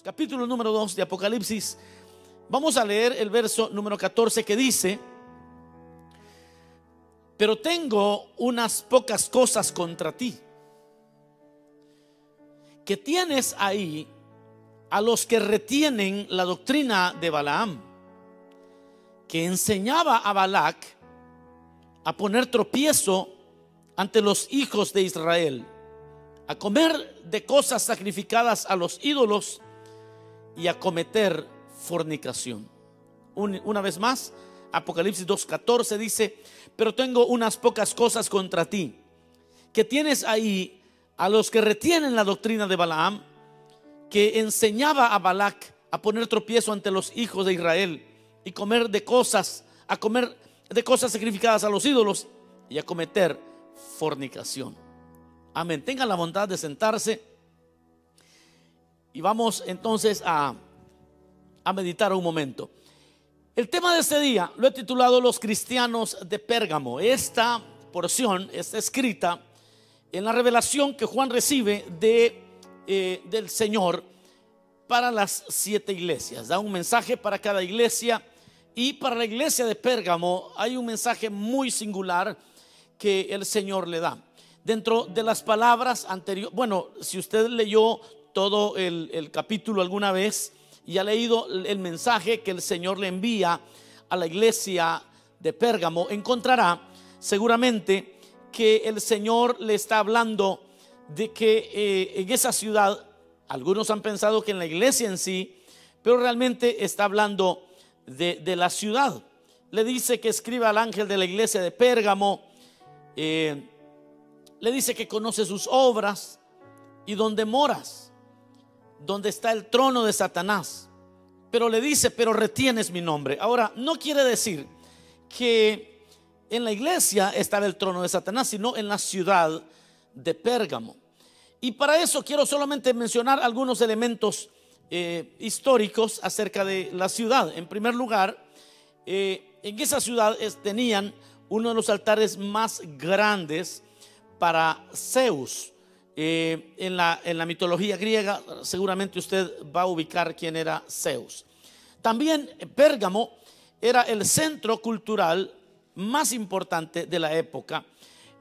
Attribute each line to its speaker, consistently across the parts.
Speaker 1: capítulo número 2 de Apocalipsis. Vamos a leer el verso número 14 que dice: pero tengo unas pocas cosas contra ti, que tienes ahí a los que retienen la doctrina de Balaam, que enseñaba a Balac a poner tropiezo ante los hijos de Israel, a comer de cosas sacrificadas a los ídolos y a cometer fornicación. Una vez más, Apocalipsis 2:14 dice: pero tengo unas pocas cosas contra ti, que tienes ahí a los que retienen la doctrina de Balaam, que enseñaba a Balac a poner tropiezo ante los hijos de Israel y comer de cosas sacrificadas a los ídolos y a cometer fornicación. Amén. Tengan la bondad de sentarse y vamos entonces a meditar un momento. El tema de este día lo he titulado Los cristianos de Pérgamo. Esta porción está escrita en la revelación que Juan recibe del Señor para las 7 iglesias. Da un mensaje para cada iglesia, y para la iglesia de Pérgamo hay un mensaje muy singular que el Señor le da. Dentro de las palabras anteriores, bueno, si usted leyó todo el capítulo alguna vez y ha leído el mensaje que el Señor le envía a la iglesia de Pérgamo, encontrará seguramente que el Señor le está hablando de que en esa ciudad, algunos han pensado que en la iglesia en sí, pero realmente está hablando de la ciudad. Le dice que escriba al ángel de la iglesia de Pérgamo, le dice que conoce sus obras y donde moras, donde está el trono de Satanás, pero le dice: pero retienes mi nombre. Ahora, no quiere decir que en la iglesia estaba el trono de Satanás, sino en la ciudad de Pérgamo. Y para eso quiero solamente mencionar algunos elementos históricos acerca de la ciudad. En primer lugar, en esa ciudad tenían uno de los altares más grandes para Zeus. En la mitología griega seguramente usted va a ubicar quién era Zeus. También Pérgamo era el centro cultural más importante de la época,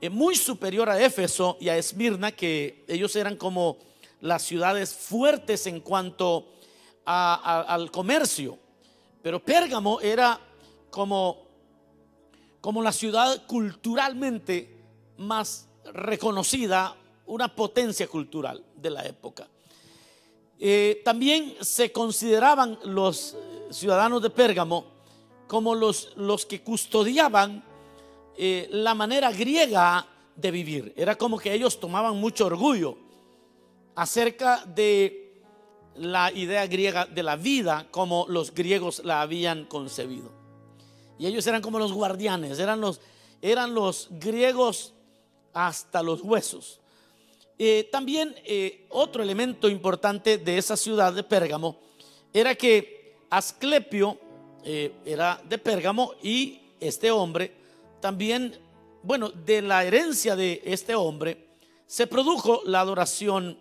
Speaker 1: muy superior a Éfeso y a Esmirna, que ellos eran como las ciudades fuertes en cuanto al comercio. Pero Pérgamo era como la ciudad culturalmente más reconocida, una potencia cultural de la época. También se consideraban los ciudadanos de Pérgamo como los que custodiaban la manera griega de vivir. Era como que ellos tomaban mucho orgullo acerca de la idea griega de la vida, como los griegos la habían concebido. Y ellos eran como los guardianes, eran los griegos hasta los huesos. También otro elemento importante de esa ciudad de Pérgamo era que Asclepio era de Pérgamo, y este hombre también, bueno, de la herencia de este hombre se produjo la adoración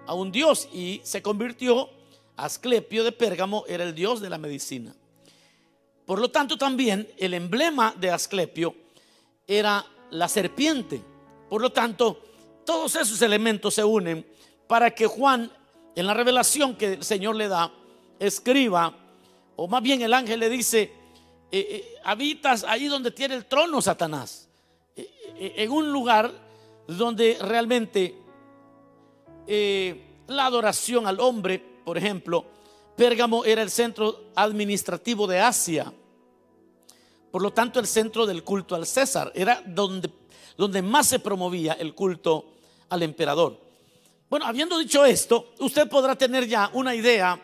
Speaker 1: a un dios, y se convirtió, Asclepio de Pérgamo era el dios de la medicina. Por lo tanto, también el emblema de Asclepio era la serpiente. Por lo tanto, todos esos elementos se unen para que Juan, en la revelación que el Señor le da, escriba, o más bien el ángel le dice: habitas ahí donde tiene el trono Satanás, en un lugar donde realmente la adoración al hombre. Por ejemplo, Pérgamo era el centro administrativo de Asia, por lo tanto el centro del culto al César, era donde más se promovía el culto al emperador. Bueno, habiendo dicho esto, usted podrá tener ya una idea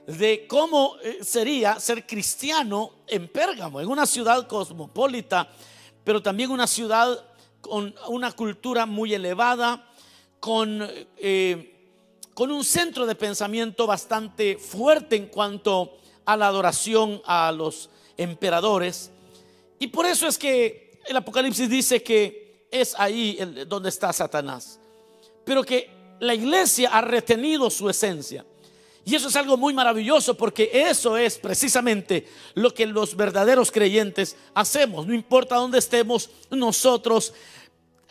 Speaker 1: de cómo sería ser cristiano en Pérgamo, en una ciudad cosmopolita, pero también una ciudad con una cultura muy elevada, con un centro de pensamiento bastante fuerte en cuanto a la adoración a los emperadores. Y por eso es que el Apocalipsis dice que es ahí donde está Satanás, pero que la iglesia ha retenido su esencia. Y eso es algo muy maravilloso, porque eso es precisamente lo que los verdaderos creyentes hacemos. No importa dónde estemos, nosotros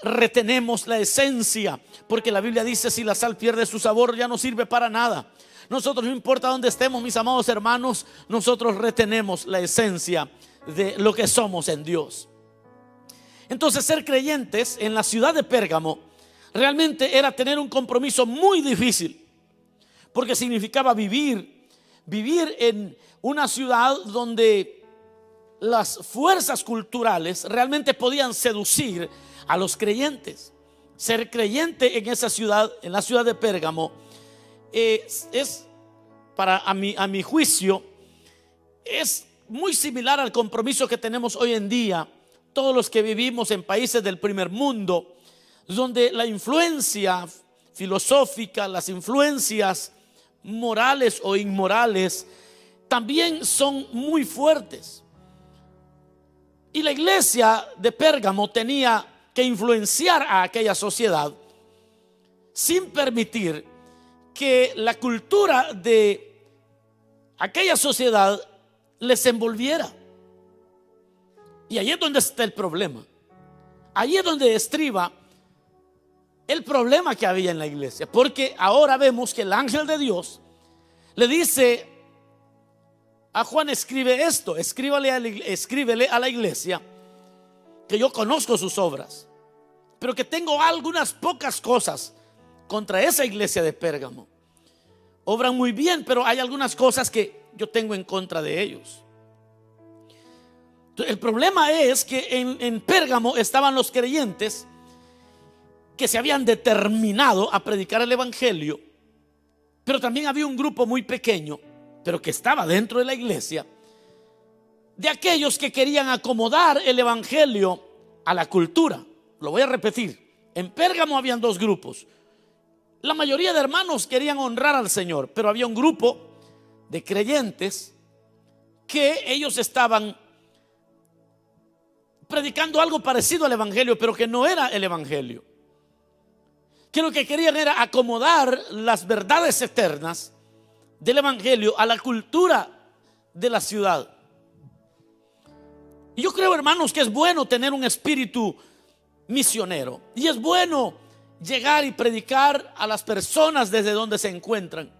Speaker 1: retenemos la esencia, porque la Biblia dice: si la sal pierde su sabor, ya no sirve para nada. Nosotros, no importa dónde estemos, mis amados hermanos, nosotros retenemos la esencia de lo que somos en Dios. Entonces, ser creyentes en la ciudad de Pérgamo realmente era tener un compromiso muy difícil, porque significaba vivir en una ciudad donde las fuerzas culturales realmente podían seducir a los creyentes. Ser creyente en esa ciudad, en la ciudad de Pérgamo, es para a mi juicio, es muy similar al compromiso que tenemos hoy en día todos los que vivimos en países del primer mundo, donde la influencia filosófica, las influencias morales o inmorales también son muy fuertes. Y la iglesia de Pérgamo tenía que influenciar a aquella sociedad sin permitir que la cultura de aquella sociedad les envolviera. Y ahí es donde está el problema. Ahí es donde estriba el problema que había en la iglesia, porque ahora vemos que el ángel de Dios le dice a Juan: escribe esto, escríbele a la iglesia que yo conozco sus obras, pero que tengo algunas pocas cosas contra esa iglesia de Pérgamo. Obran muy bien, pero hay algunas cosas que yo tengo en contra de ellos. El problema es que en Pérgamo estaban los creyentes que se habían determinado a predicar el evangelio, pero también había un grupo muy pequeño, pero que estaba dentro de la iglesia, de aquellos que querían acomodar el evangelio a la cultura. Lo voy a repetir: en Pérgamo habían dos grupos. La mayoría de hermanos querían honrar al Señor, pero había un grupo de creyentes que ellos estaban predicando algo parecido al evangelio, pero que no era el evangelio, que lo que querían era acomodar las verdades eternas del evangelio a la cultura de la ciudad. Y yo creo, hermanos, que es bueno tener un espíritu misionero, y es bueno llegar y predicar a las personas desde donde se encuentran.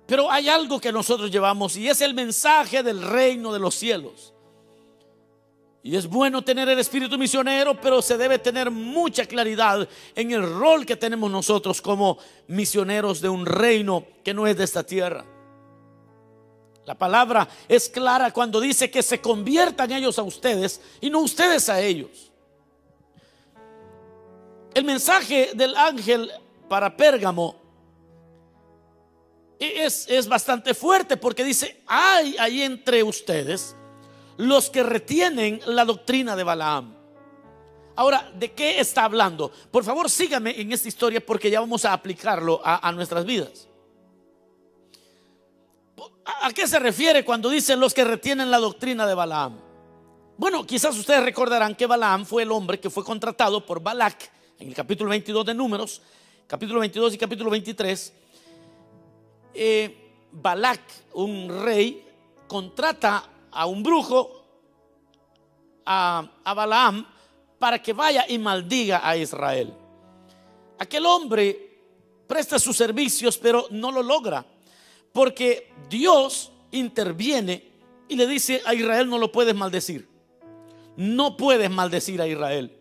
Speaker 1: Pero hay algo que nosotros llevamos, y es el mensaje del reino de los cielos. Y es bueno tener el espíritu misionero, pero se debe tener mucha claridad en el rol que tenemos nosotros como misioneros de un reino que no es de esta tierra. La palabra es clara cuando dice que se conviertan ellos a ustedes y no ustedes a ellos. El mensaje del ángel para Pérgamo es bastante fuerte, porque dice: hay ahí entre ustedes los que retienen la doctrina de Balaam. Ahora, ¿de qué está hablando? Por favor, sígame en esta historia, porque ya vamos a aplicarlo a nuestras vidas. ¿A qué se refiere cuando dice los que retienen la doctrina de Balaam? Bueno, quizás ustedes recordarán que Balaam fue el hombre que fue contratado por Balac en el capítulo 22 de Números, capítulo 22 y capítulo 23. Balac, un rey, contrata a un brujo, a Balaam, para que vaya y maldiga a Israel. Aquel hombre presta sus servicios, pero no lo logra, porque Dios interviene y le dice a Israel: no lo puedes maldecir, no puedes maldecir a Israel.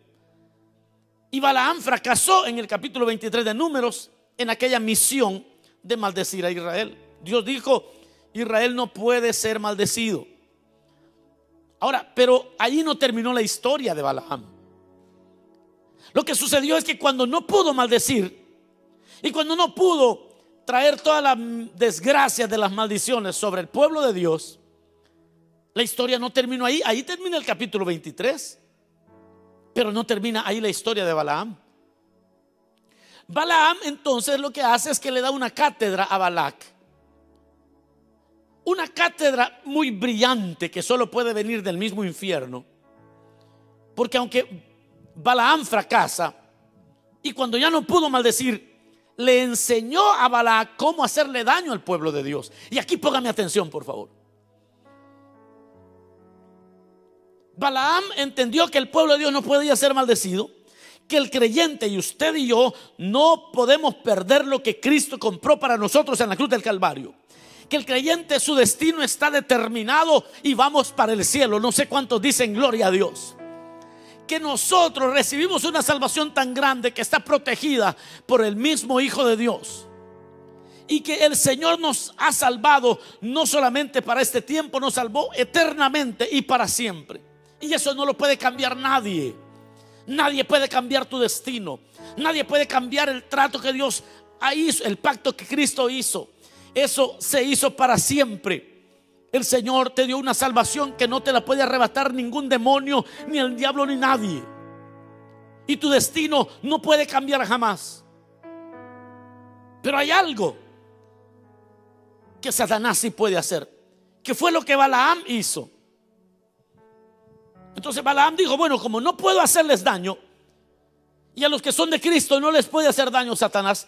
Speaker 1: Y Balaam fracasó en el capítulo 23 de Números en aquella misión de maldecir a Israel. Dios dijo: Israel no puede ser maldecido. Ahora, pero allí no terminó la historia de Balaam. Lo que sucedió es que cuando no pudo maldecir y cuando no pudo traer toda la desgracia de las maldiciones sobre el pueblo de Dios, la historia no terminó ahí. Ahí termina el capítulo 23, pero no termina ahí la historia de Balaam. Balaam entonces lo que hace es que le da una cátedra a Balac, una cátedra muy brillante que solo puede venir del mismo infierno, porque aunque Balaam fracasa y cuando ya no pudo maldecir, le enseñó a Balac cómo hacerle daño al pueblo de Dios. Y aquí póngame atención, por favor. Balaam entendió que el pueblo de Dios no podía ser maldecido, que el creyente, y usted y yo, no podemos perder lo que Cristo compró para nosotros en la cruz del Calvario. Que el creyente, su destino está determinado y vamos para el cielo. No sé cuántos dicen gloria a Dios. Que nosotros recibimos una salvación tan grande que está protegida por el mismo Hijo de Dios. Y que el Señor nos ha salvado no solamente para este tiempo, nos salvó eternamente y para siempre. Y eso no lo puede cambiar nadie. Nadie puede cambiar tu destino. Nadie puede cambiar el trato que Dios hizo, el pacto que Cristo hizo. Eso se hizo para siempre. El Señor te dio una salvación que no te la puede arrebatar ningún demonio, ni el diablo, ni nadie. Y tu destino no puede cambiar jamás. Pero hay algo que Satanás sí puede hacer, que fue lo que Balaam hizo. Entonces Balaam dijo: bueno, como no puedo hacerles daño, y a los que son de Cristo no les puede hacer daño Satanás,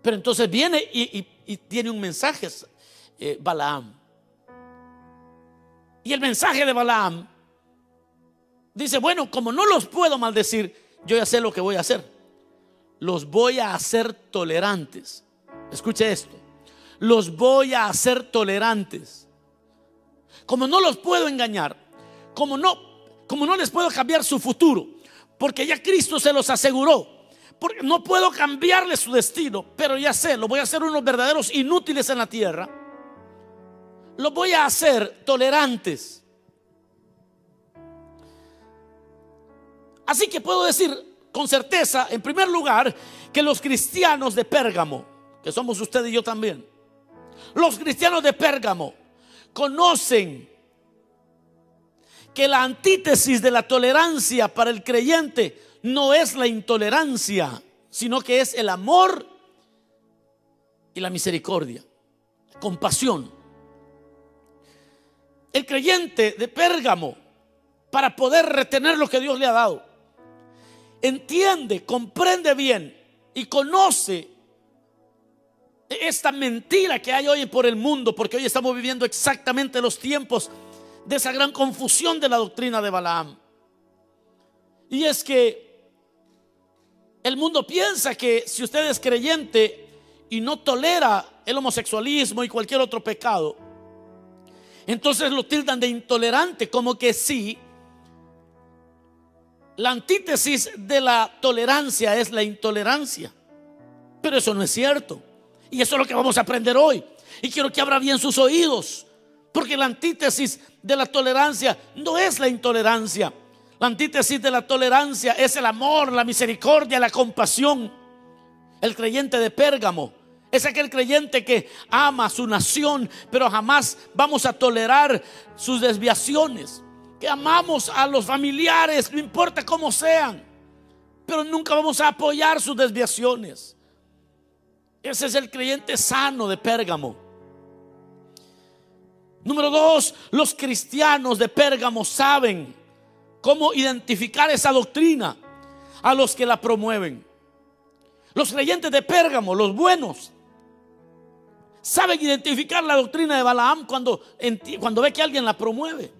Speaker 1: pero entonces viene y tiene un mensaje Balaam. Y el mensaje de Balaam dice: bueno, como no los puedo maldecir, yo ya sé lo que voy a hacer. Los voy a hacer tolerantes. Escuche esto: los voy a hacer tolerantes. Como no los puedo engañar, como no les puedo cambiar su futuro, porque ya Cristo se los aseguró, porque no puedo cambiarles su destino, pero ya sé, los voy a hacer unos verdaderos inútiles en la tierra. Los voy a hacer tolerantes. Así que puedo decir con certeza, en primer lugar, que los cristianos de Pérgamo, que somos usted y yo también, los cristianos de Pérgamo conocen que la antítesis de la tolerancia para el creyente no es la intolerancia, sino que es el amor y la misericordia, compasión. El creyente de Pérgamo, para poder retener lo que Dios le ha dado, entiende, comprende bien y conoce esta mentira que hay hoy por el mundo, porque hoy estamos viviendo exactamente los tiempos de esa gran confusión de la doctrina de Balaam. Y es que el mundo piensa que si usted es creyente y no tolera el homosexualismo y cualquier otro pecado, entonces lo tildan de intolerante, como que sí. La antítesis de la tolerancia es la intolerancia. Pero eso no es cierto. Y eso es lo que vamos a aprender hoy. Y quiero que abra bien sus oídos, porque la antítesis de la tolerancia no es la intolerancia. La antítesis de la tolerancia es el amor, la misericordia, la compasión. El creyente de Pérgamo es aquel creyente que ama a su nación, pero jamás vamos a tolerar sus desviaciones. Que amamos a los familiares, no importa cómo sean, pero nunca vamos a apoyar sus desviaciones. Ese es el creyente sano de Pérgamo. Número 2, los cristianos de Pérgamo saben cómo identificar esa doctrina a los que la promueven. Los creyentes de Pérgamo, los buenos, saben identificar la doctrina de Balaam cuando ve que alguien la promueve.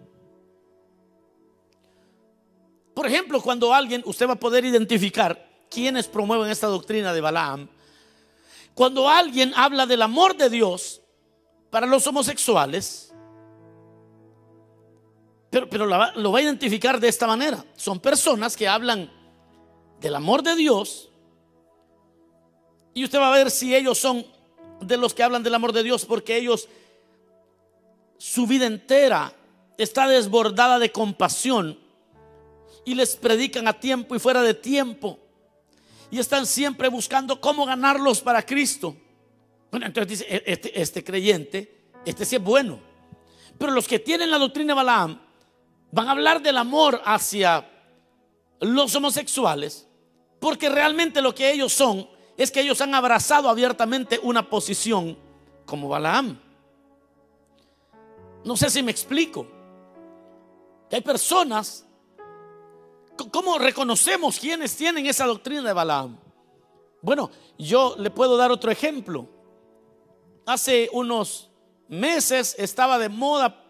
Speaker 1: Por ejemplo, cuando usted va a poder identificar quiénes promueven esta doctrina de Balaam. Cuando alguien habla del amor de Dios para los homosexuales, pero lo va a identificar de esta manera. Son personas que hablan del amor de Dios, y usted va a ver si ellos son de los que hablan del amor de Dios, porque ellos, su vida entera está desbordada de compasión, y les predican a tiempo y fuera de tiempo, y están siempre buscando cómo ganarlos para Cristo. Bueno, entonces dice, este creyente, sí es bueno. Pero los que tienen la doctrina de Balaam van a hablar del amor hacia los homosexuales, porque realmente lo que ellos son es que ellos han abrazado abiertamente una posición como Balaam. No sé si me explico. Que hay personas. ¿Cómo reconocemos quienes tienen esa doctrina de Balaam? Bueno, yo le puedo dar otro ejemplo. Hace unos meses estaba de moda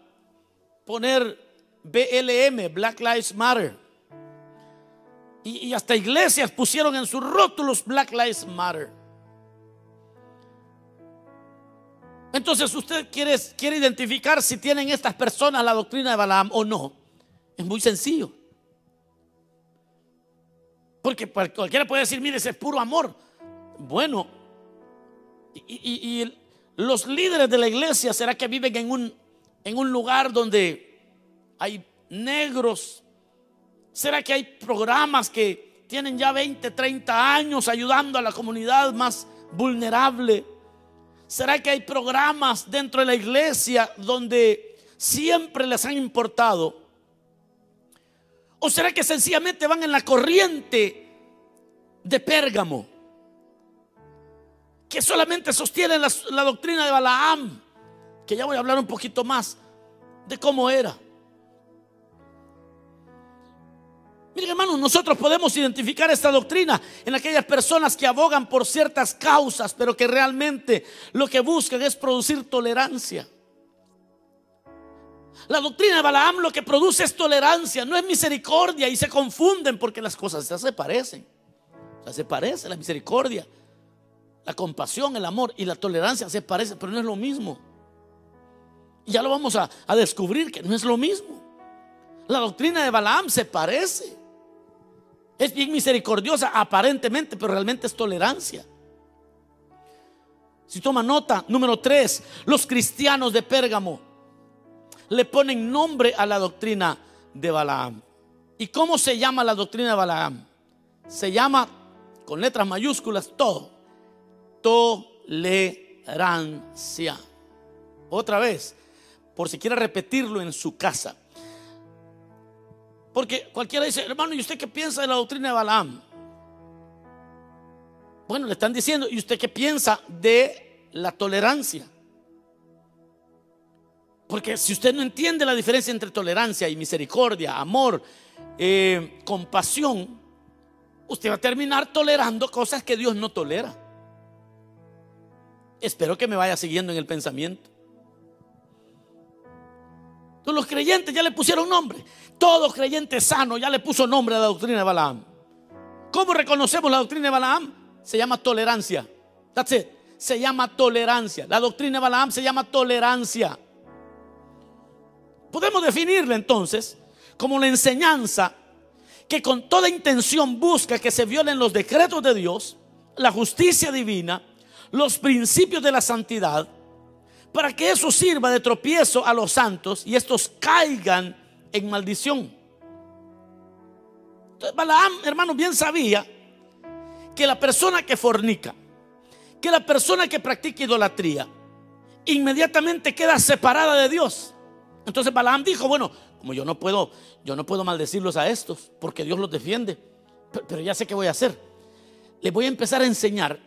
Speaker 1: poner BLM, Black Lives Matter. Y hasta iglesias pusieron en sus rótulos Black Lives Matter. Entonces usted quiere identificar si tienen estas personas la doctrina de Balaam o no. Es muy sencillo. Porque cualquiera puede decir, mire, ese es puro amor. Bueno, y los líderes de la iglesia, ¿será que viven en un lugar donde hay negros? ¿Será que hay programas que tienen ya 20, 30 años ayudando a la comunidad más vulnerable? ¿Será que hay programas dentro de la iglesia donde siempre les han importado? ¿O será que sencillamente van en la corriente de Pérgamo, que solamente sostienen la doctrina de Balaam? Que ya voy a hablar un poquito más de cómo era. Miren, hermanos, nosotros podemos identificar esta doctrina en aquellas personas que abogan por ciertas causas, pero que realmente lo que buscan es producir tolerancia. La doctrina de Balaam lo que produce es tolerancia, no es misericordia, y se confunden porque las cosas ya se parecen. O sea, se parece la misericordia, la compasión, el amor y la tolerancia se parecen, pero no es lo mismo. Y ya lo vamos a descubrir que no es lo mismo. La doctrina de Balaam se parece. Es bien misericordiosa aparentemente, pero realmente es tolerancia. Si toma nota, número 3, los cristianos de Pérgamo le ponen nombre a la doctrina de Balaam. ¿Y cómo se llama la doctrina de Balaam? Se llama con letras mayúsculas todo: tolerancia. Otra vez, por si quiere repetirlo en su casa. Porque cualquiera dice, hermano, ¿y usted qué piensa de la doctrina de Balaam? Bueno, le están diciendo, ¿y usted qué piensa de la tolerancia? Porque si usted no entiende la diferencia entre tolerancia y misericordia, amor, compasión, usted va a terminar tolerando cosas que Dios no tolera. Espero que me vaya siguiendo en el pensamiento. Los creyentes ya le pusieron nombre. Todo creyente sano ya le puso nombre a la doctrina de Balaam. ¿Cómo reconocemos la doctrina de Balaam? Se llama tolerancia. That's it. Se llama tolerancia. La doctrina de Balaam se llama tolerancia. Podemos definirla entonces como la enseñanza que con toda intención busca que se violen los decretos de Dios, la justicia divina, los principios de la santidad, para que eso sirva de tropiezo a los santos y estos caigan en maldición. Entonces Balaam, hermano, bien sabía que la persona que fornica, que la persona que practica idolatría, inmediatamente queda separada de Dios. Entonces Balaam dijo, bueno, como yo no puedo maldecirlos a estos porque Dios los defiende, pero ya sé qué voy a hacer. Les voy a empezar a enseñar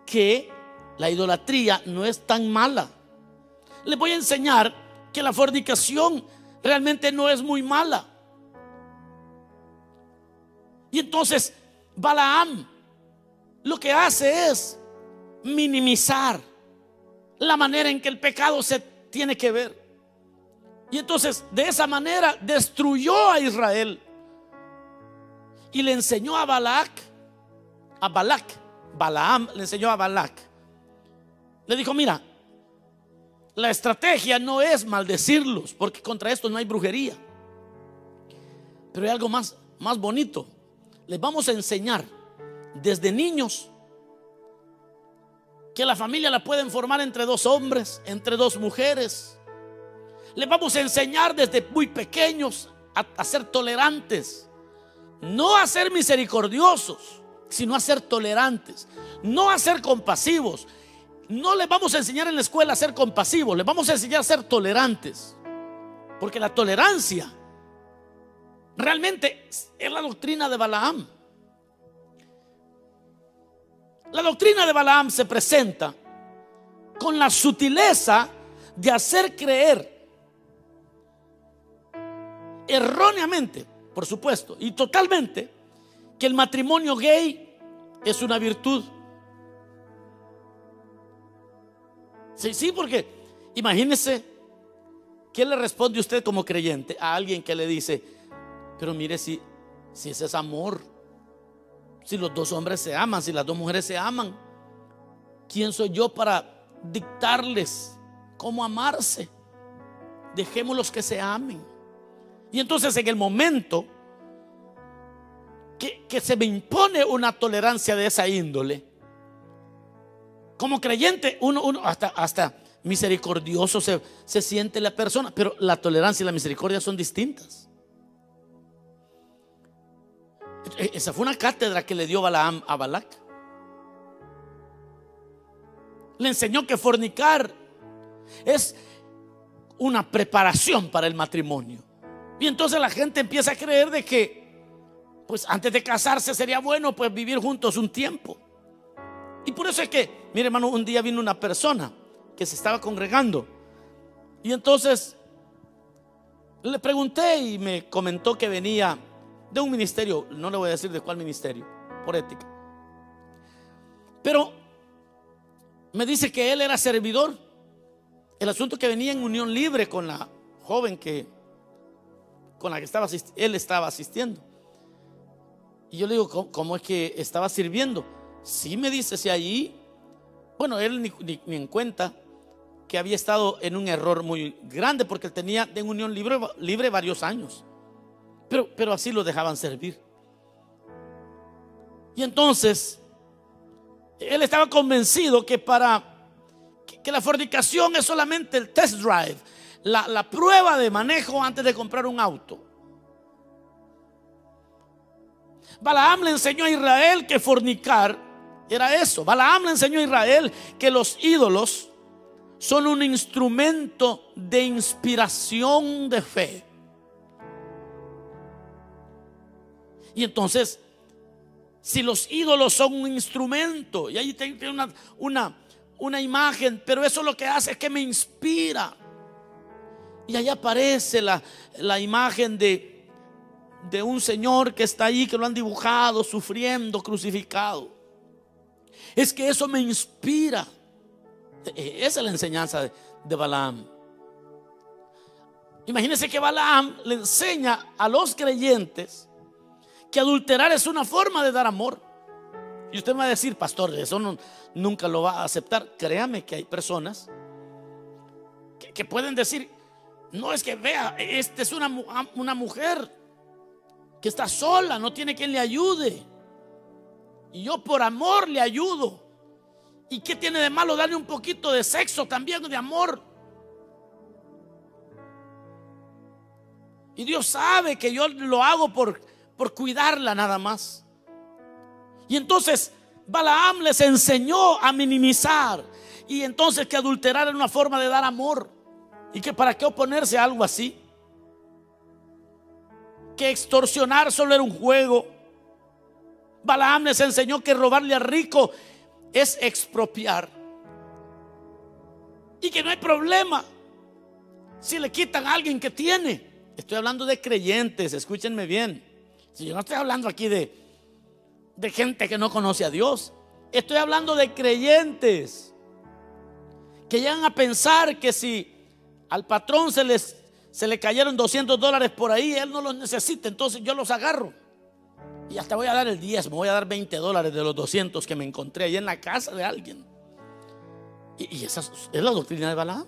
Speaker 1: que la idolatría no es tan mala. Les voy a enseñar que la fornicación realmente no es muy mala. Y entonces Balaam lo que hace es minimizar la manera en que el pecado se tiene que ver. Y entonces de esa manera destruyó a Israel y le enseñó a Balaam le enseñó a Balac. Le dijo, mira, la estrategia no es maldecirlos, porque contra esto no hay brujería, pero hay algo más bonito. Les vamos a enseñar desde niños que la familia la pueden formar entre dos hombres, entre dos mujeres. Les vamos a enseñar desde muy pequeños a ser tolerantes, no a ser misericordiosos, sino a ser tolerantes, no a ser compasivos. No les vamos a enseñar en la escuela a ser compasivos, les vamos a enseñar a ser tolerantes, porque la tolerancia realmente es la doctrina de Balaam. La doctrina de Balaam se presenta con la sutileza de hacer creer erróneamente, por supuesto, y totalmente, que el matrimonio gay es una virtud. Sí, porque imagínese, ¿qué le responde usted como creyente a alguien que le dice: pero mire, si ese es amor, si los dos hombres se aman, si las dos mujeres se aman, ¿quién soy yo para dictarles cómo amarse? Dejémoslos que se amen. Y entonces, en el momento que se me impone una tolerancia de esa índole, como creyente, uno hasta misericordioso se siente la persona, pero la tolerancia y la misericordia son distintas. Esa fue una cátedra que le dio Balaam a Balac. Le enseñó que fornicar es una preparación para el matrimonio. Y entonces la gente empieza a creer de que, pues antes de casarse sería bueno pues vivir juntos un tiempo. Y por eso es que, mire hermano, un día vino una persona que se estaba congregando, y entonces le pregunté y me comentó que venía de un ministerio, no le voy a decir de cuál ministerio, por ética, pero me dice que él era servidor. El asunto que venía en unión libre con la joven con la que él estaba asistiendo. Y yo le digo: ¿cómo es que estaba sirviendo? Sí, me dice, si allí, bueno, él ni en cuenta que había estado en un error muy grande, porque él tenía en unión libre varios años, pero así lo dejaban servir. Y entonces él estaba convencido que que la fornicación es solamente el test drive, la prueba de manejo antes de comprar un auto. Balaam le enseñó a Israel que fornicar era eso. Balaam le enseñó a Israel que los ídolos son un instrumento de inspiración de fe. Y entonces, si los ídolos son un instrumento, y ahí tiene una imagen, pero eso lo que hace es que me inspira. Y ahí aparece la imagen de un señor que está ahí, que lo han dibujado sufriendo, crucificado. Es que eso me inspira. Esa es la enseñanza de Balaam. Imagínense que Balaam le enseña a los creyentes que adulterar es una forma de dar amor. Y usted me va a decir: pastor, eso nunca lo va a aceptar. Créame que hay personas que pueden decir: no, es que vea, esta es una mujer que está sola, no tiene quien le ayude, y yo por amor le ayudo. ¿Y qué tiene de malo darle un poquito de sexo también, de amor? Y Dios sabe que yo lo hago por cuidarla nada más. Y entonces Balaam les enseñó a minimizar, y entonces que adulterar era una forma de dar amor, y que para qué oponerse a algo así, que extorsionar solo era un juego. Balaam les enseñó que robarle al rico es expropiar, y que no hay problema si le quitan a alguien que tiene. Estoy hablando de creyentes, escúchenme bien. Si yo no estoy hablando aquí de gente que no conoce a Dios, estoy hablando de creyentes que llegan a pensar que si al patrón se le cayeron $200 por ahí, él no los necesita, entonces yo los agarro y hasta voy a dar el 10, me voy a dar $20 de los 200 que me encontré ahí en la casa de alguien. Y esa es la doctrina de Balaam.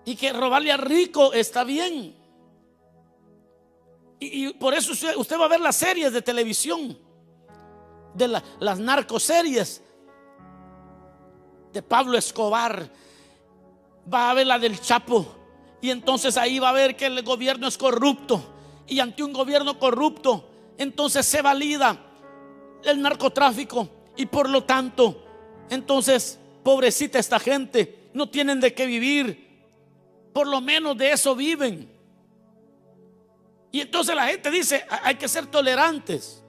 Speaker 1: Y que robarle al rico está bien. Y por eso usted va a ver las series de televisión, de las narcoseries de Pablo Escobar. Va a ver la del Chapo, y entonces ahí va a ver que el gobierno es corrupto, y ante un gobierno corrupto entonces se valida el narcotráfico, y por lo tanto entonces pobrecita esta gente, no tienen de qué vivir, por lo menos de eso viven. Y entonces la gente dice: hay que ser tolerantes,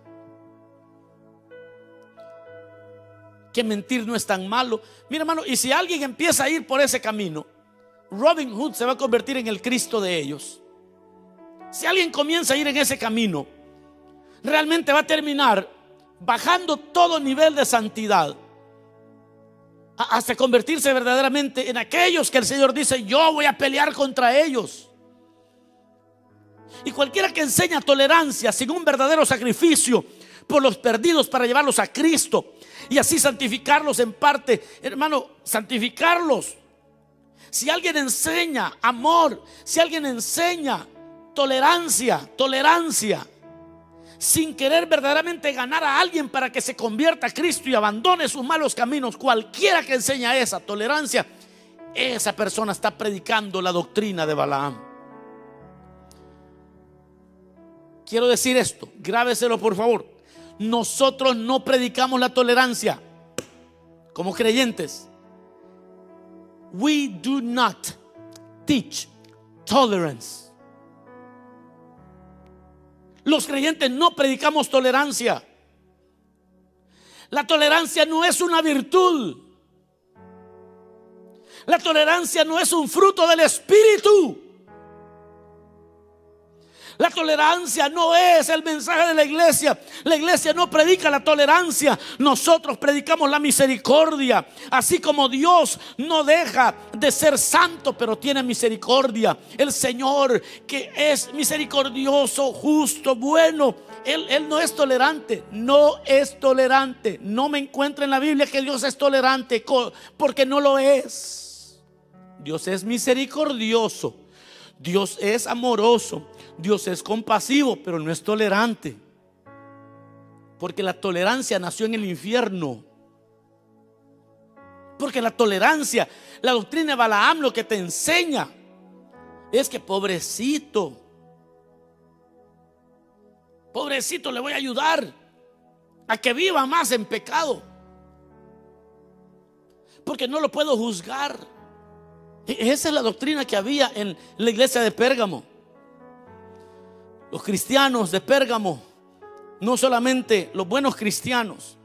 Speaker 1: que mentir no es tan malo. Mira hermano, y si alguien empieza a ir por ese camino, Robin Hood se va a convertir en el Cristo de ellos. Si alguien comienza a ir en ese camino, realmente va a terminar bajando todo nivel de santidad, hasta convertirse verdaderamente en aquellos que el Señor dice: yo voy a pelear contra ellos. Y cualquiera que enseña tolerancia sin un verdadero sacrificio por los perdidos para llevarlos a Cristo y así santificarlos en parte, hermano, santificarlos. Si alguien enseña amor, si alguien enseña tolerancia, sin querer verdaderamente ganar a alguien para que se convierta a Cristo y abandone sus malos caminos, cualquiera que enseña esa tolerancia, esa persona está predicando la doctrina de Balaam. Quiero decir esto, grábeselo por favor. Nosotros no predicamos la tolerancia como creyentes. We do not teach tolerance. Los creyentes no predicamos tolerancia. La tolerancia no es una virtud. La tolerancia no es un fruto del Espíritu. La tolerancia no es el mensaje de la iglesia. La iglesia no predica la tolerancia. Nosotros predicamos la misericordia. Así como Dios no deja de ser santo, pero tiene misericordia. El Señor, que es misericordioso, justo, bueno, Él no es tolerante. No es tolerante. No me encuentro en la Biblia que Dios es tolerante, porque no lo es. Dios es misericordioso. Dios es amoroso. Dios es compasivo, pero no es tolerante. Porque la tolerancia nació en el infierno. Porque la tolerancia, la doctrina de Balaam, lo que te enseña es que pobrecito, le voy a ayudar a que viva más en pecado, porque no lo puedo juzgar. Esa es la doctrina que había en la iglesia de Pérgamo. Los cristianos de Pérgamo, no solamente los buenos cristianos,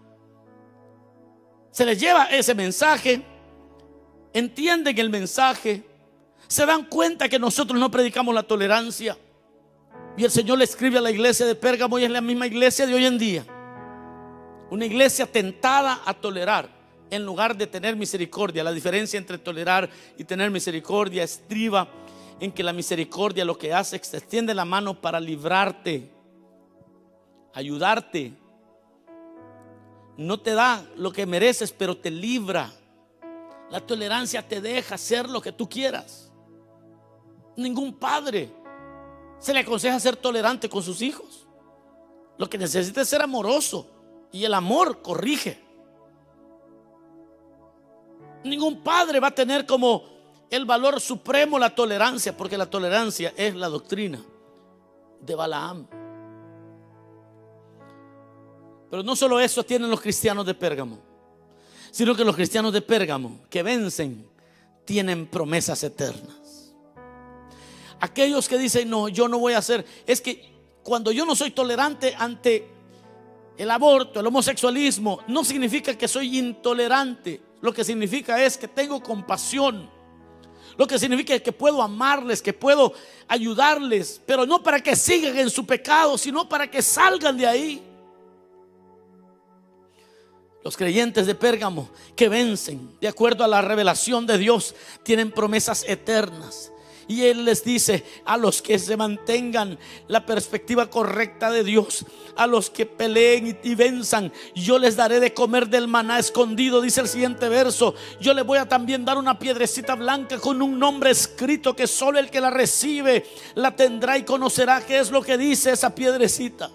Speaker 1: se les lleva ese mensaje, entienden el mensaje, se dan cuenta que nosotros no predicamos la tolerancia. Y el Señor le escribe a la iglesia de Pérgamo, y es la misma iglesia de hoy en día. Una iglesia tentada a tolerar en lugar de tener misericordia. La diferencia entre tolerar y tener misericordia estriba en que la misericordia lo que hace es que extiende la mano para librarte, ayudarte. No te da lo que mereces, pero te libra. La tolerancia te deja hacer lo que tú quieras. Ningún padre se le aconseja ser tolerante con sus hijos. Lo que necesita es ser amoroso, y el amor corrige. Ningún padre va a tener como el valor supremo la tolerancia, porque la tolerancia es la doctrina de Balaam. Pero no solo eso tienen los cristianos de Pérgamo, sino que los cristianos de Pérgamo que vencen tienen promesas eternas. Aquellos que dicen: no, yo no voy a hacer. Es que cuando yo no soy tolerante ante el aborto, el homosexualismo, no significa que soy intolerante. Lo que significa es que tengo compasión. Lo que significa es que puedo amarles, que puedo ayudarles, pero no para que sigan en su pecado, sino para que salgan de ahí. Los creyentes de Pérgamo que vencen de acuerdo a la revelación de Dios tienen promesas eternas. Y Él les dice a los que se mantengan la perspectiva correcta de Dios, a los que peleen y venzan, yo les daré de comer del maná escondido, dice el siguiente verso. Yo les voy a también dar una piedrecita blanca con un nombre escrito, que solo el que la recibe la tendrá y conocerá qué es lo que dice esa piedrecita.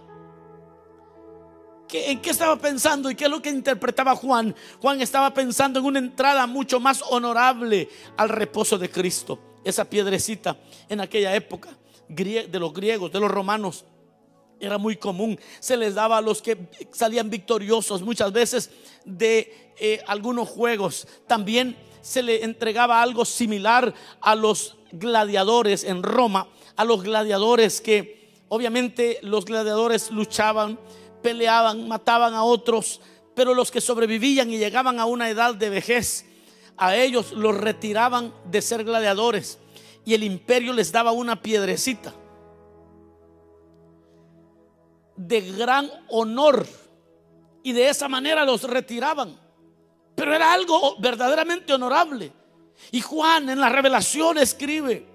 Speaker 1: ¿En qué estaba pensando y qué es lo que interpretaba Juan? Juan estaba pensando en una entrada mucho más honorable al reposo de Cristo. Esa piedrecita en aquella época de los griegos, de los romanos, era muy común. Se les daba a los que salían victoriosos muchas veces de algunos juegos. También se le entregaba algo similar a los gladiadores en Roma. A los gladiadores que obviamente los gladiadores luchaban, peleaban, mataban a otros, pero los que sobrevivían y llegaban a una edad de vejez, a ellos los retiraban de ser gladiadores y el imperio les daba una piedrecita de gran honor y de esa manera los retiraban. Pero era algo verdaderamente honorable. Y Juan en la Revelación escribe,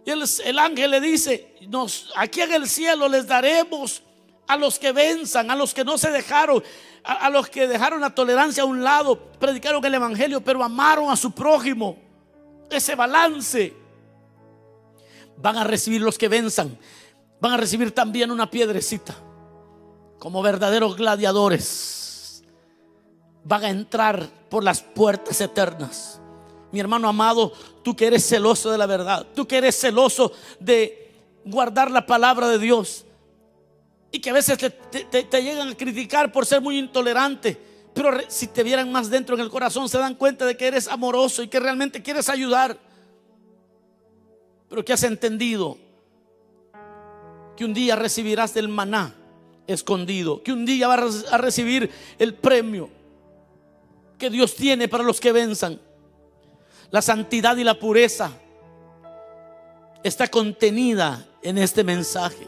Speaker 1: y el ángel le dice: aquí en el cielo les daremos a los que venzan, a los que no se dejaron, a los que dejaron la tolerancia a un lado, predicaron el evangelio, pero amaron a su prójimo. Ese balance. Van a recibir los que venzan, van a recibir también una piedrecita. Como verdaderos gladiadores van a entrar por las puertas eternas. Mi hermano amado, tú que eres celoso de la verdad, tú que eres celoso de guardar la palabra de Dios, y que a veces te llegan a criticar por ser muy intolerante, pero si te vieran más dentro en el corazón, se dan cuenta de que eres amoroso y que realmente quieres ayudar, pero que has entendido que un día recibirás el maná escondido, que un día vas a recibir el premio que Dios tiene para los que venzan. La santidad y la pureza está contenida en este mensaje.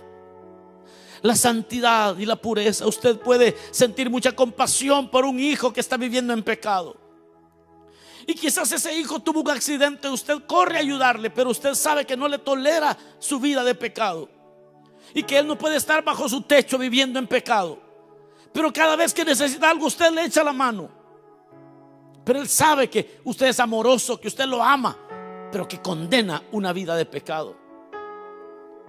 Speaker 1: La santidad y la pureza. Usted puede sentir mucha compasión por un hijo que está viviendo en pecado, y quizás ese hijo tuvo un accidente. Usted corre a ayudarle, pero usted sabe que no le tolera su vida de pecado y que él no puede estar bajo su techo viviendo en pecado. Pero cada vez que necesita algo, usted le echa la mano. Pero él sabe que usted es amoroso, que usted lo ama, pero que condena una vida de pecado,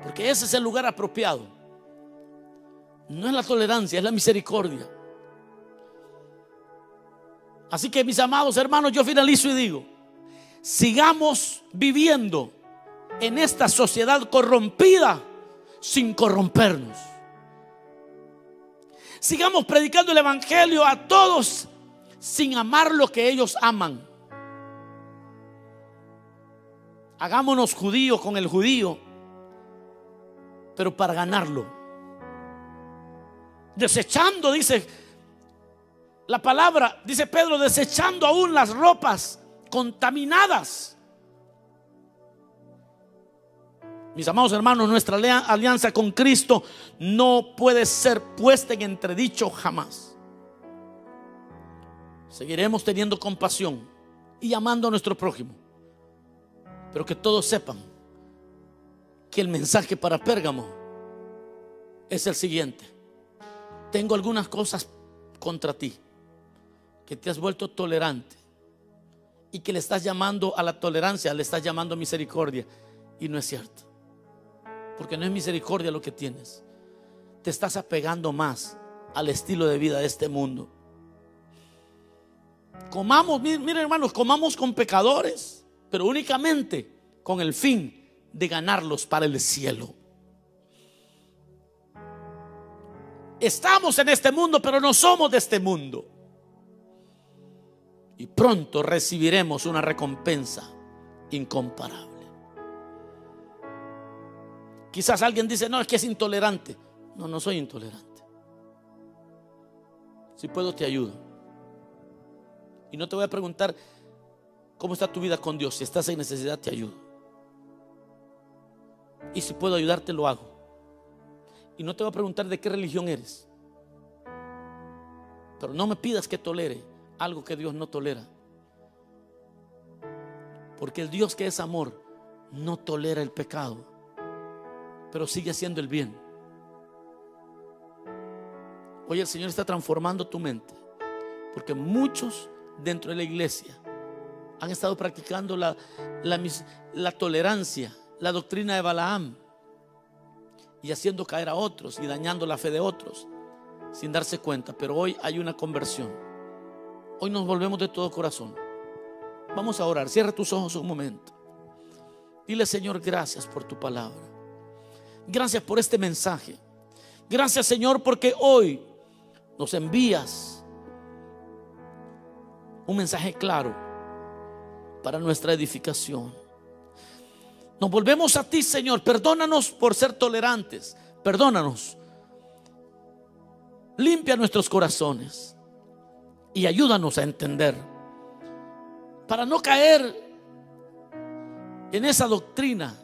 Speaker 1: porque ese es el lugar apropiado. No es la tolerancia, es la misericordia. Así que, mis amados hermanos, yo finalizo y digo: sigamos viviendo en esta sociedad corrompida sin corrompernos. Sigamos predicando el evangelio a todos sin amar lo que ellos aman. Hagámonos judíos con el judío, pero para ganarlo. Desechando, dice la palabra, dice Pedro, desechando aún las ropas contaminadas. Mis amados hermanos, nuestra alianza con Cristo no puede ser puesta en entredicho jamás. Seguiremos teniendo compasión y amando a nuestro prójimo, pero que todos sepan que el mensaje para Pérgamo es el siguiente: tengo algunas cosas contra ti, que te has vuelto tolerante y que le estás llamando a la tolerancia, le estás llamando a misericordia, y no es cierto, porque no es misericordia lo que tienes. Te estás apegando más al estilo de vida de este mundo. Comamos, miren hermanos, comamos con pecadores, pero únicamente con el fin de ganarlos para el cielo. Estamos en este mundo, pero no somos de este mundo. Y pronto recibiremos una recompensa incomparable. Quizás alguien dice: no, es que es intolerante. No, no soy intolerante. Si puedo, te ayudo. Y no te voy a preguntar cómo está tu vida con Dios. Si estás en necesidad, te ayudo. Y si puedo ayudarte, lo hago. Y no te voy a preguntar de qué religión eres, pero no me pidas que tolere algo que Dios no tolera, porque el Dios que es amor no tolera el pecado, pero sigue haciendo el bien. Hoy el Señor está transformando tu mente, porque muchos dentro de la iglesia han estado practicando la tolerancia, la doctrina de Balaam, y haciendo caer a otros y dañando la fe de otros sin darse cuenta. Pero hoy hay una conversión. Hoy nos volvemos de todo corazón. Vamos a orar. Cierra tus ojos un momento. Dile: Señor, gracias por tu palabra. Gracias por este mensaje. Gracias, Señor, porque hoy nos envías un mensaje claro para nuestra edificación. Nos volvemos a ti, Señor. Perdónanos por ser tolerantes. Perdónanos. Limpia nuestros corazones y ayúdanos a entender, para no caer en esa doctrina